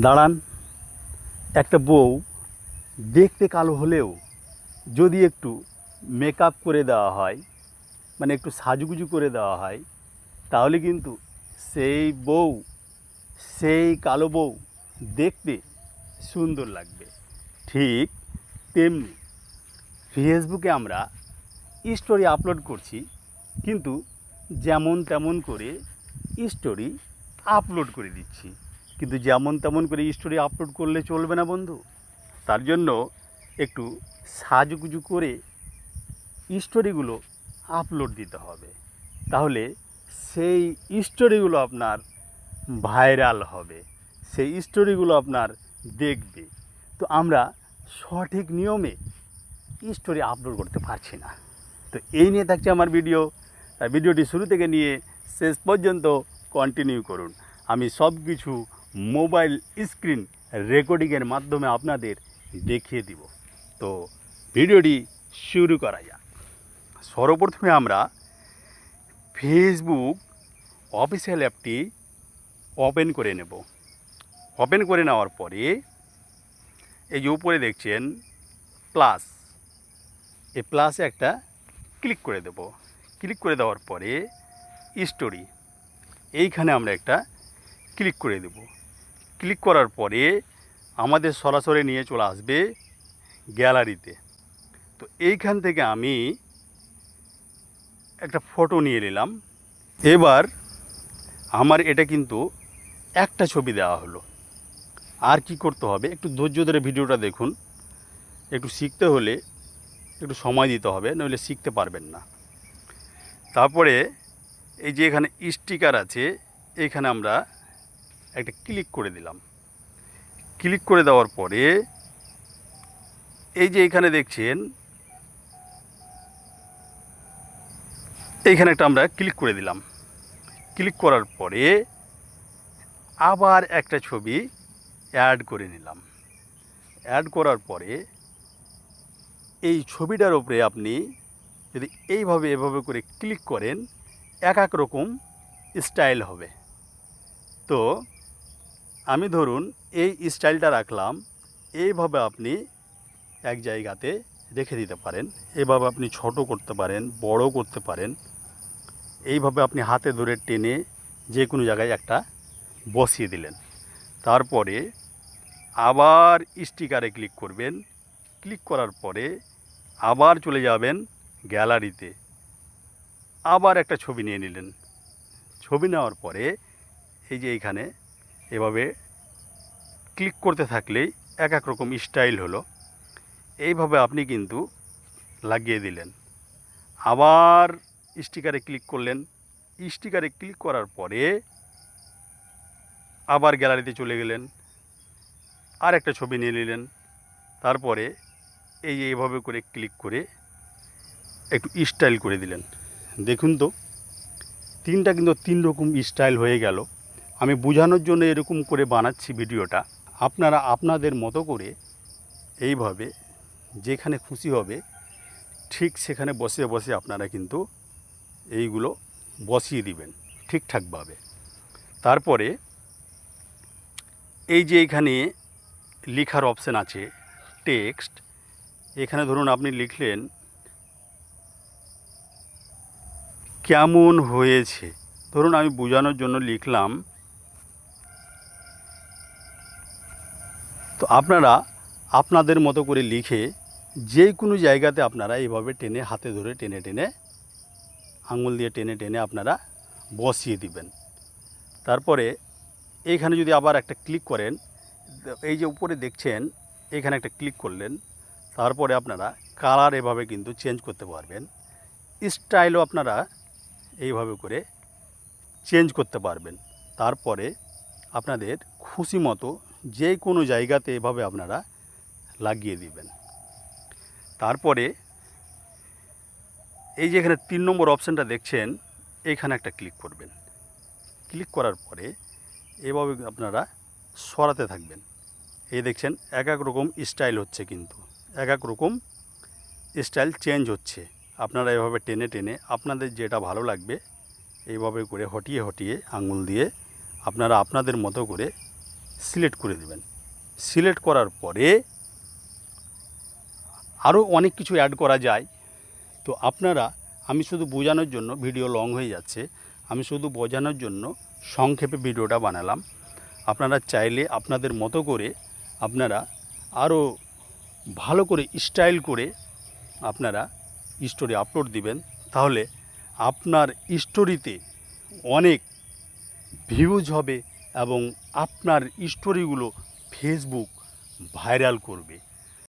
দাঁড়ান। একটা বউ দেখতে কালো হলেও যদি একটু মেকআপ করে দেওয়া হয়, মানে একটু সাজুগুজু করে দেওয়া হয়, তাহলে কিন্তু সেই বউ, সেই কালো বউ দেখতে সুন্দর লাগবে। ঠিক তেমনি ফেসবুকে আমরা স্টোরি আপলোড করছি, কিন্তু যেমন তেমন করে স্টোরি আপলোড করে দিচ্ছি। কিন্তু যেমন তেমন করে স্টোরি আপলোড করলে চলবে না বন্ধু। তার জন্য একটু সাজুগুজু করে স্টোরিগুলো আপলোড দিতে হবে, তাহলে সেই স্টোরিগুলো আপনার ভাইরাল হবে, সেই স্টোরিগুলো আপনার দেখবে। তো আমরা সঠিক নিয়মে স্টোরি আপলোড করতে পারছি না। তো এই নিয়ে থাকছে আমার ভিডিও। তাই ভিডিওটি শুরু থেকে নিয়ে শেষ পর্যন্ত কন্টিনিউ করুন। আমি সব কিছু মোবাইল স্ক্রিন রেকর্ডিংয়ের মাধ্যমে আপনাদের দেখিয়ে দিব। তো ভিডিওটি শুরু করা যাক। সর্বপ্রথমে আমরা ফেসবুক অফিসিয়াল অ্যাপটি ওপেন করে নেব। ওপেন করে নেওয়ার পরে এই যে উপরে দেখছেন প্লাস, এই প্লাসে একটা ক্লিক করে দেব। ক্লিক করে দেওয়ার পরে স্টোরি, এইখানে আমরা একটা ক্লিক করে দেব। ক্লিক করার পরে আমাদের সরাসরি নিয়ে চলে আসবে গ্যালারিতে। তো এইখান থেকে আমি একটা ফটো নিয়ে নিলাম। এবার আমার এটা কিন্তু একটা ছবি দেওয়া হলো। আর কি করতে হবে, একটু ধৈর্য ধরে ভিডিওটা দেখুন। একটু শিখতে হলে একটু সময় দিতে হবে, নইলে শিখতে পারবেন না। তারপরে এই যে এখানে স্টিকার আছে, এইখানে আমরা একটা ক্লিক করে দিলাম। ক্লিক করে দেওয়ার পরে এই যে এখানে দেখছেন, এইখানে একটা আমরা ক্লিক করে দিলাম। ক্লিক করার পরে আবার একটা ছবি অ্যাড করে নিলাম। অ্যাড করার পরে এই ছবিটার উপরে আপনি যদি এভাবে করে ক্লিক করেন, এক রকম স্টাইল হবে। তো আমি ধরুন এই স্টাইলটা রাখলাম। এইভাবে আপনি এক জায়গাতে রেখে দিতে পারেন। এভাবে আপনি ছোট করতে পারেন, বড় করতে পারেন। এইভাবে আপনি হাতে ধরে টেনে যে কোনো জায়গায় একটা বসিয়ে দিলেন। তারপরে আবার স্টিকারে ক্লিক করবেন। ক্লিক করার পরে আবার চলে যাবেন গ্যালারিতে, আবার একটা ছবি নিয়ে নিলেন। ছবি নেওয়ার পরে এই যে এইখানে এভাবে ক্লিক করতে থাকলেই এক রকম স্টাইল হলো। এইভাবে আপনি কিন্তু লাগিয়ে দিলেন। আবার স্টিকারে ক্লিক করলেন। স্টিকারে ক্লিক করার পরে আবার গ্যালারিতে চলে গেলেন, আর একটা ছবি নিয়ে নিলেন। তারপরে এই যে এইভাবে করে ক্লিক করে একটু স্টাইল করে দিলেন। দেখুন তো, তিনটা কিন্তু তিন রকম স্টাইল হয়ে গেল। আমি বোঝানোর জন্য এরকম করে বানাচ্ছি ভিডিওটা। আপনারা আপনাদের মতো করে এইভাবে যেখানে খুশি হবে ঠিক সেখানে বসে বসে আপনারা কিন্তু এইগুলো বসিয়ে দিবেন ঠিকঠাকভাবে। তারপরে এই যে এখানে লেখার অপশান আছে টেক্সট, এখানে ধরুন আপনি লিখলেন কেমন হয়েছে। ধরুন আমি বোঝানোর জন্য লিখলাম। তো আপনারা আপনাদের মতো করে লিখে যে কোনো জায়গাতে আপনারা এইভাবে টেনে হাতে ধরে টেনে টেনে আঙুল দিয়ে টেনে টেনে আপনারা বসিয়ে দিবেন। তারপরে এইখানে যদি আবার একটা ক্লিক করেন, এই যে উপরে দেখছেন এখানে একটা ক্লিক করলেন। তারপরে আপনারা কালার এভাবে কিন্তু চেঞ্জ করতে পারবেন। স্টাইলও আপনারা এইভাবে করে চেঞ্জ করতে পারবেন। তারপরে আপনাদের খুশি মতো যে কোনো জায়গাতে এভাবে আপনারা লাগিয়ে দিবেন। তারপরে এই যে এখানে 3 নম্বর অপশানটা দেখছেন, এইখানে একটা ক্লিক করবেন। ক্লিক করার পরে এভাবে আপনারা সরাতে থাকবেন। এই দেখছেন এক রকম স্টাইল হচ্ছে, কিন্তু এক রকম স্টাইল চেঞ্জ হচ্ছে। আপনারা এভাবে টেনে টেনে আপনাদের যেটা ভালো লাগবে এইভাবে করে হটিয়ে হটিয়ে আঙুল দিয়ে আপনারা আপনাদের মতো করে সিলেক্ট করে দেবেন। সিলেক্ট করার পরে আরও অনেক কিছু অ্যাড করা যায়। তো আপনারা, আমি শুধু বোঝানোর জন্য, ভিডিও লং হয়ে যাচ্ছে, আমি শুধু বোঝানোর জন্য সংক্ষেপে ভিডিওটা বানালাম। আপনারা চাইলে আপনাদের মতো করে আপনারা আরও ভালো করে স্টাইল করে আপনারা স্টোরি আপলোড দিবেন, তাহলে আপনার স্টোরিতে অনেক ভিউজ হবে এবং আপনার স্টোরিগুলো ফেসবুক ভাইরাল করবে।